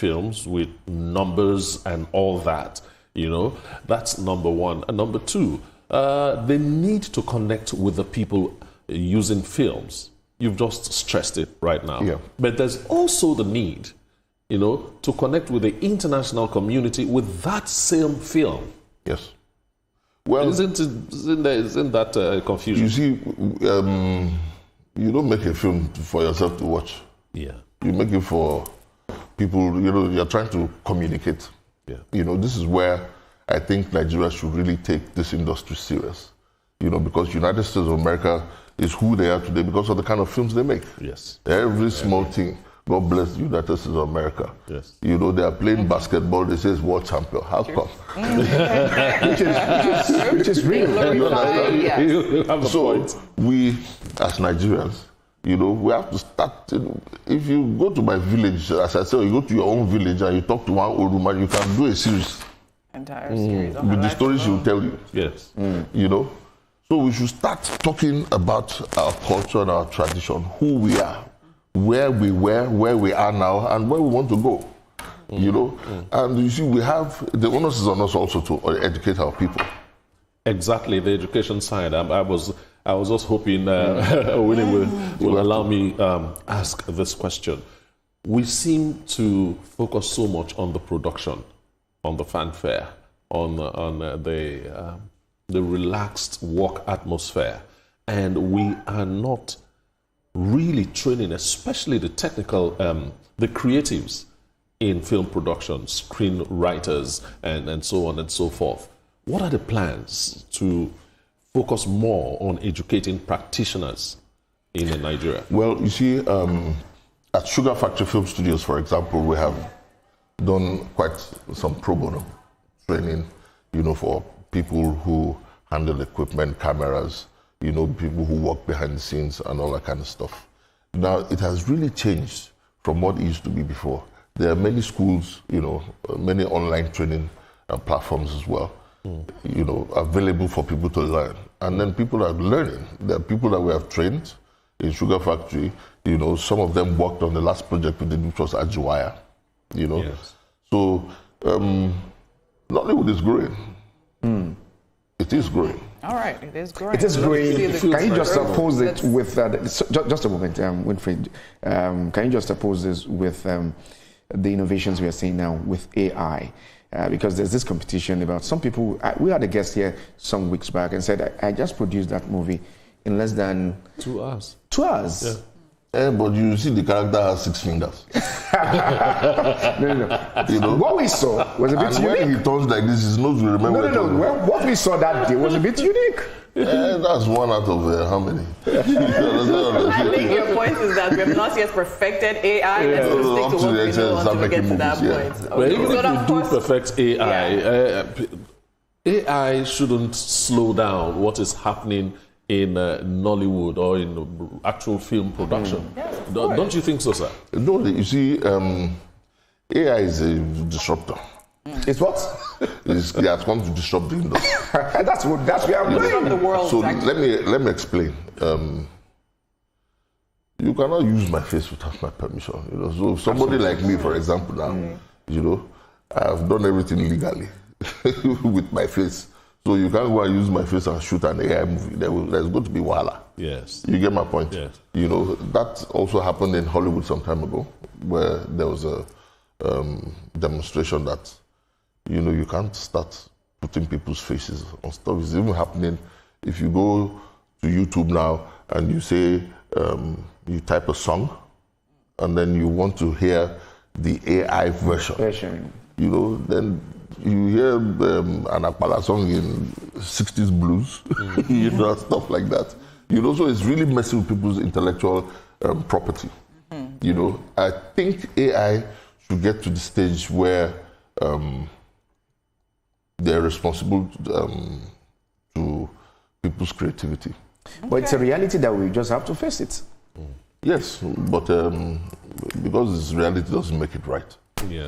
films with numbers and all that. That's number one. And number two, they need to connect with the people using films. You've just stressed it right now. Yeah. But there's also the need, to connect with the international community with that same film. Yes. Well, isn't that confusion? You see, you don't make a film for yourself to watch. Yeah. You make it for people, you're trying to communicate. Yeah. This is where I think Nigeria should really take this industry serious. Because United States of America is who they are today because of the kind of films they make. Yes. Every small thing, God bless the United States of America. Yes. They are playing basketball, they say it's world champion. How come? which is real. So we, as Nigerians, we have to start. If you go to my village, as I said, you go to your own village and you talk to one old woman, you can do a series. Entire series. With the stories she will tell you. Yes. So we should start talking about our culture and our tradition, who we are, where we were, where we are now, and where we want to go. And you see, we have, the onus is on us also to educate our people. Exactly, the education side. I was just hoping Winnie will allow me ask this question. We seem to focus so much on the production, on the fanfare, on the relaxed work atmosphere, and we are not really training, especially the technical, the creatives in film production, screenwriters, and so on and so forth. What are the plans to focus more on educating practitioners in Nigeria? Well, you see, at Sugar Factory Film Studios, for example, we have done quite some pro bono training, for people who handle equipment, cameras, people who work behind the scenes and all that kind of stuff. Now, it has really changed from what it used to be before. There are many schools, many online training platforms as well, available for people to learn. And then people are learning. There are people that we have trained in Sugar Factory. Some of them worked on the last project we did, which was Ajiwaya. Yes. So, Nollywood is growing. It is growing. All right, it is growing. It is growing. Can you just oppose it with just a moment, Winfried? Can you just oppose this with the innovations we are seeing now with AI? Because there's this competition about some people. We had a guest here some weeks back and said, "I just produced that movie in less than 2 hours." 2 hours. Yeah. But you see, the character has 6 fingers. No. What we saw was a bit and unique. when he turns like this, his nose will remember. No. Well, what we saw that day was a bit unique. That's 1 out of how many? I think your point is that we have not yet perfected AI. Let's stick to what we know until we get to that point. Well, even So if of you course- do perfect AI, AI shouldn't slow down what is happening in Nollywood or in actual film production. Yes, of Don't you think so, sir? No, you see, AI is a disruptor. It's what? It has come to disrupt the industry. that's where I'm From going. the world. So actually. let me explain. You cannot use my face without my permission. So somebody like me, for example, now, I've done everything legally with my face. So you can't go and use my face and shoot an AI movie. There's going to be wahala. Yes. You get my point? Yes. That also happened in Hollywood some time ago, where there was a demonstration that, you can't start putting people's faces on stuff. It's even happening if you go to YouTube now and you say, you type a song, and then you want to hear the AI version. Then you hear an Akpala song in 60s blues, stuff like that. So it's really messing with people's intellectual property. I think AI should get to the stage where they're responsible to people's creativity. But it's a reality that we just have to face it. Yes, but because it's reality doesn't make it right. Yeah.